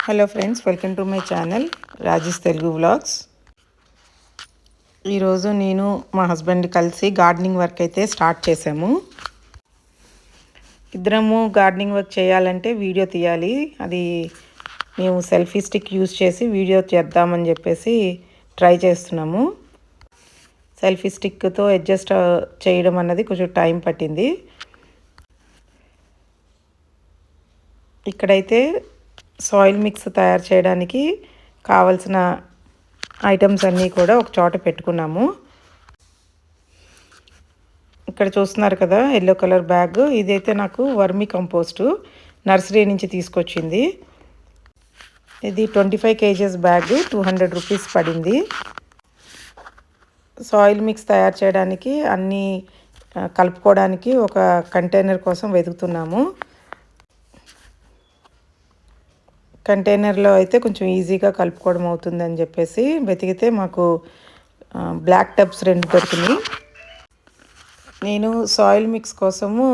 Hello friends, welcome to my channel Rajesh Telugu vlogs. ఈరోజు నేను మా హస్బెండ్ కలిసి గార్డెనింగ్ వర్క్ అయితే స్టార్ట్ చేసాము. ఇద్దరము గార్డెనింగ్ వర్క్ చేయాలంటే వీడియో తీయాలి. అది మేము సెల్ఫీ స్టిక్ యూజ్ చేసి వీడియో చేద్దామని చెప్పేసి ట్రై చేస్తున్నాము. సెల్ఫీ స్టిక్తో అడ్జస్ట్ చేయడం అన్నది కొంచెం టైం పట్టింది. ఇక్కడైతే సాయిల్ మిక్స్ తయారు చేయడానికి కావలసిన ఐటమ్స్ అన్నీ కూడా ఒక చోట పెట్టుకున్నాము. ఇక్కడ చూస్తున్నారు కదా, ఎల్లో కలర్ బ్యాగ్. ఇదైతే నాకు వర్మీ కంపోస్ట్ నర్సరీ నుంచి తీసుకొచ్చింది. ఇది 25 kgs బ్యాగ్, 200 రూపీస్ పడింది. సాయిల్ మిక్స్ తయారు చేయడానికి అన్నీ కలుపుకోవడానికి ఒక కంటైనర్ కోసం వెతుకుతున్నాము. కంటైనర్లో అయితే కొంచెం ఈజీగా కలుపుకోవడం అవుతుందని చెప్పేసి వెతికితే మాకు బ్లాక్ టబ్స్ 2 దొరికినాయి. నేను సాయిల్ మిక్స్ కోసము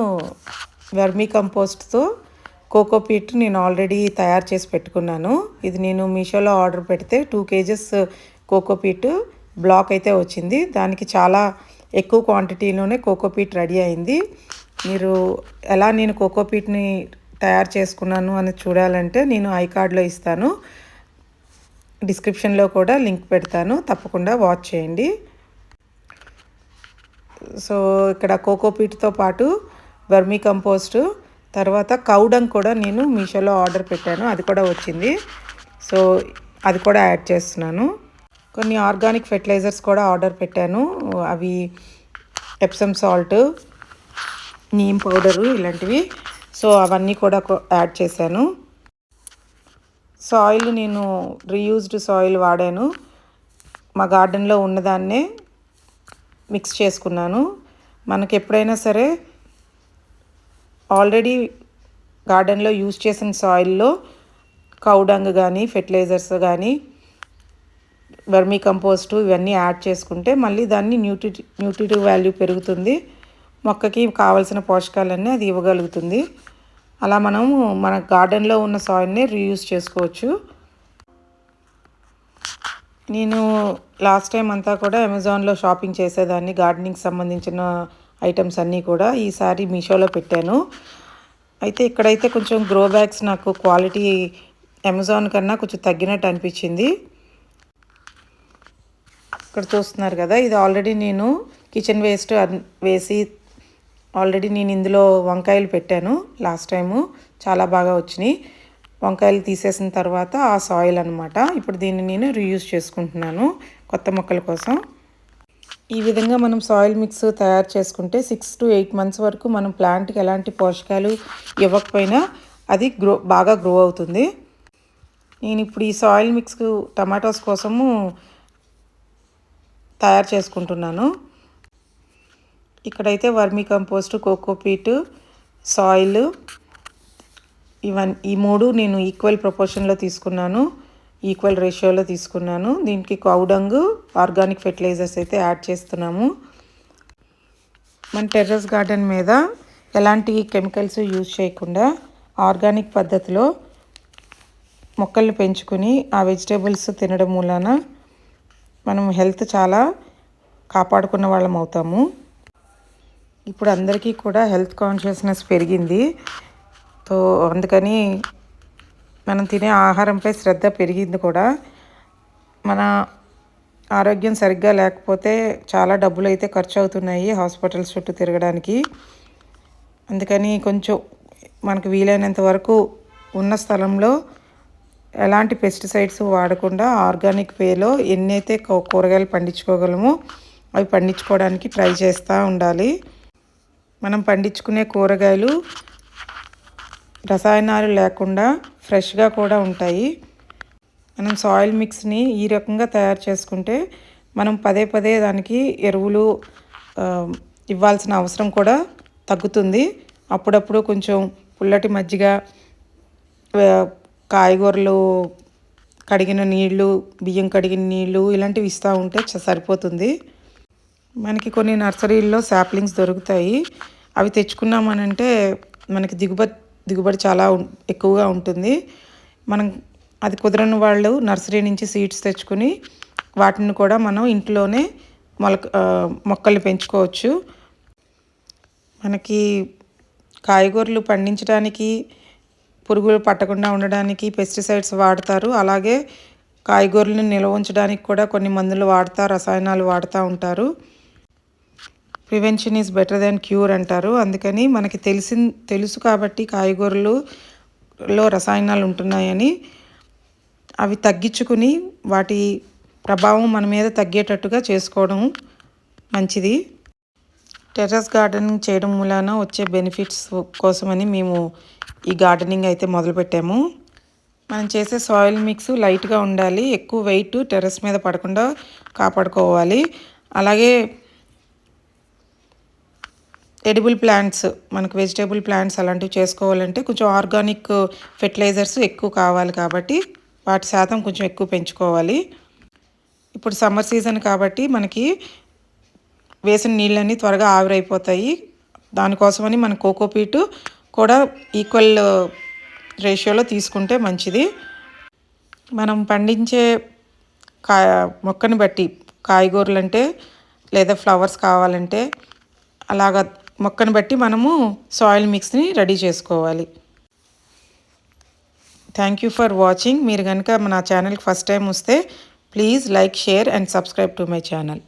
వర్మీ కంపోస్ట్తో కోకోపీట్ నేను ఆల్రెడీ తయారు చేసి పెట్టుకున్నాను. ఇది నేను మీషోలో ఆర్డర్ పెడితే 2 kgs కోకోపీట్ బ్లాక్ అయితే వచ్చింది. దానికి చాలా ఎక్కువ క్వాంటిటీలోనే కోకోపీట్ రెడీ అయింది. మీరు ఎలా నేను కోకోపీట్ని తయారు చేసుకున్నాను అని చూడాలంటే నేను ఐకార్డ్లో ఇస్తాను, డిస్క్రిప్షన్లో కూడా లింక్ పెడతాను, తప్పకుండా వాచ్ చేయండి. సో ఇక్కడ కోకోపీట్తో పాటు వర్మీ కంపోస్ట్, తర్వాత కౌడంగ్ కూడా నేను మీషోలో ఆర్డర్ పెట్టాను, అది కూడా వచ్చింది. సో అది కూడా యాడ్ చేస్తున్నాను. కొన్ని ఆర్గానిక్ ఫెర్టిలైజర్స్ కూడా ఆర్డర్ పెట్టాను. అవి ఎప్సమ్ సాల్ట్, నీమ్ పౌడరు ఇలాంటివి. సో అవన్నీ కూడా యాడ్ చేశాను. సాయిల్ నేను రీయూజ్డ్ సాయిల్ వాడాను. మా గార్డెన్లో ఉన్నదాన్నే మిక్స్ చేసుకున్నాను. మనకి ఎప్పుడైనా సరే ఆల్రెడీ గార్డెన్లో యూజ్ చేసిన సాయిల్లో కౌడంగ్ కానీ ఫెర్టిలైజర్స్ కానీ వర్మీ కంపోస్టు ఇవన్నీ యాడ్ చేసుకుంటే మళ్ళీ దాన్ని న్యూట్రిటివ్ వాల్యూ పెరుగుతుంది, మొక్కకి కావాల్సిన పోషకాలన్నీ అది ఇవ్వగలుగుతుంది. అలా మనము మన గార్డెన్లో ఉన్న సాయిల్ని రీయూజ్ చేసుకోవచ్చు. నేను లాస్ట్ టైం అంతా కూడా అమెజాన్లో షాపింగ్ చేసేదాన్ని, గార్డెనింగ్కి సంబంధించిన ఐటమ్స్ అన్నీ కూడా. ఈసారి మీషోలో పెట్టాను. అయితే ఇక్కడైతే కొంచెం గ్రో బ్యాగ్స్ నాకు క్వాలిటీ అమెజాన్ కన్నా కొంచెం తగ్గినట్టు అనిపించింది. ఇక్కడ చూస్తున్నారు కదా, ఇది ఆల్రెడీ నేను కిచెన్ వేస్ట్ వేసి ఆల్రెడీ నేను ఇందులో వంకాయలు పెట్టాను లాస్ట్ టైము, చాలా బాగా వచ్చినాయి. వంకాయలు తీసేసిన తర్వాత ఆ సాయిల్ అనమాట. ఇప్పుడు దీన్ని నేను రీయూజ్ చేసుకుంటున్నాను కొత్త మొక్కల కోసం. ఈ విధంగా మనం సాయిల్ మిక్స్ తయారు చేసుకుంటే 6 to 8 months వరకు మనం ప్లాంట్కి ఎలాంటి పోషకాలు ఇవ్వకపోయినా అది బాగా గ్రో అవుతుంది. నేను ఇప్పుడు ఈ సాయిల్ మిక్స్ టమాటోస్ కోసము తయారు చేసుకుంటున్నాను. ఇక్కడైతే వర్మీ కంపోస్ట్, కోకోపీట్, సాయిల్ ఈ 3 నేను ఈక్వల్ ప్రపోర్షన్లో తీసుకున్నాను, ఈక్వల్ రేషియోలో తీసుకున్నాను. దీనికి కౌడంగ్, ఆర్గానిక్ ఫెర్టిలైజర్స్ అయితే యాడ్ చేస్తున్నాము. మన టెర్రస్ గార్డెన్ మీద ఎలాంటి కెమికల్స్ యూజ్ చేయకుండా ఆర్గానిక్ పద్ధతిలో మొక్కల్ని పెంచుకొని ఆ వెజిటేబుల్స్ తినడం మూలాన మనం హెల్త్ చాలా కాపాడుకున్న వాళ్ళం అవుతాము. ఇప్పుడు అందరికీ కూడా హెల్త్ కాన్షియస్నెస్ పెరిగింది. సో అందుకని మనం తినే ఆహారంపై శ్రద్ధ పెరిగింది కూడా. మన ఆరోగ్యం సరిగ్గా లేకపోతే చాలా డబ్బులు అయితే ఖర్చు అవుతున్నాయి హాస్పిటల్స్ చుట్టూ తిరగడానికి. అందుకని కొంచెం మనకు వీలైనంత వరకు ఉన్న స్థలంలో ఎలాంటి పెస్టిసైడ్స్ వాడకుండా ఆర్గానిక్ వేలో ఎన్నైతే కూరగాయలు పండించుకోగలమో అవి పండించుకోవడానికి ట్రై చేస్తూ ఉండాలి. మనం పండించుకునే కూరగాయలు రసాయనాలు లేకుండా ఫ్రెష్గా కూడా ఉంటాయి. మనం సాయిల్ మిక్స్ని ఈ రకంగా తయారు చేసుకుంటే మనం పదే పదే దానికి ఎరువులు ఇవ్వాల్సిన అవసరం కూడా తగ్గుతుంది. అప్పుడప్పుడు కొంచెం పుల్లటి మజ్జిగ, కాయగూరలు కడిగిన నీళ్ళు, బియ్యం కడిగిన నీళ్ళు ఇలాంటివి ఇస్తూ ఉంటే సరిపోతుంది. మనకి కొన్ని నర్సరీల్లో శాప్లింగ్స్ దొరుకుతాయి. అవి తెచ్చుకున్నామనంటే మనకి దిగుబడి చాలా ఎక్కువగా ఉంటుంది. మనం అది కుదరని వాళ్ళు నర్సరీ నుంచి సీడ్స్ తెచ్చుకుని వాటిని కూడా మనం ఇంట్లోనే మొక్కలు పెంచుకోవచ్చు. మనకి కాయగూరలు పండించడానికి పురుగులు పట్టకుండా ఉండడానికి పెస్టిసైడ్స్ వాడతారు. అలాగే కాయగూరలను నిల్వ ఉంచడానికి కూడా కొన్ని మందులు రసాయనాలు వాడుతూ ఉంటారు. Prevention is better than cure అంటారు. అందుకని మనకి తెలుసు కాబట్టి కాయగూరలలో రసాయనాలు ఉంటున్నాయని అవి తగ్గించుకుని వాటి ప్రభావం మన మీద తగ్గేటట్టుగా చేసుకోవడం మంచిది. టెర్రస్ గార్డెనింగ్ చేయడం మూలాన వచ్చే బెనిఫిట్స్ కోసమని మేము ఈ గార్డెనింగ్ అయితే మొదలుపెట్టాము. మనం చేసే సాయిల్ మిక్స్ లైట్గా ఉండాలి. ఎక్కువ వెయిట్ టెర్రస్ మీద పడకుండా కాపాడుకోవాలి. అలాగే ఎడిబుల్ ప్లాంట్స్, మనకు వెజిటేబుల్ ప్లాంట్స్ అలాంటివి చేసుకోవాలంటే కొంచెం ఆర్గానిక్ ఫెర్టిలైజర్స్ ఎక్కువ కావాలి కాబట్టి వాటి శాతం కొంచెం ఎక్కువ పెంచుకోవాలి. ఇప్పుడు సమ్మర్ సీజన్ కాబట్టి మనకి వేసిన నీళ్ళన్నీ త్వరగా ఆవిరైపోతాయి. దానికోసమని మన కోకోపీట్ కూడా ఈక్వల్ రేషియోలో తీసుకుంటే మంచిది. మనం పండించే మొక్కని బట్టి కాయగూరలంటే లేదా ఫ్లవర్స్ కావాలంటే అలాగా మొక్కను బట్టి మనము సాయిల్ మిక్స్ని రెడీ చేసుకోవాలి. Thank you for watching. మీరు కనుక నా ఛానల్కి ఫస్ట్ టైం వస్తే please like, share and subscribe to my channel.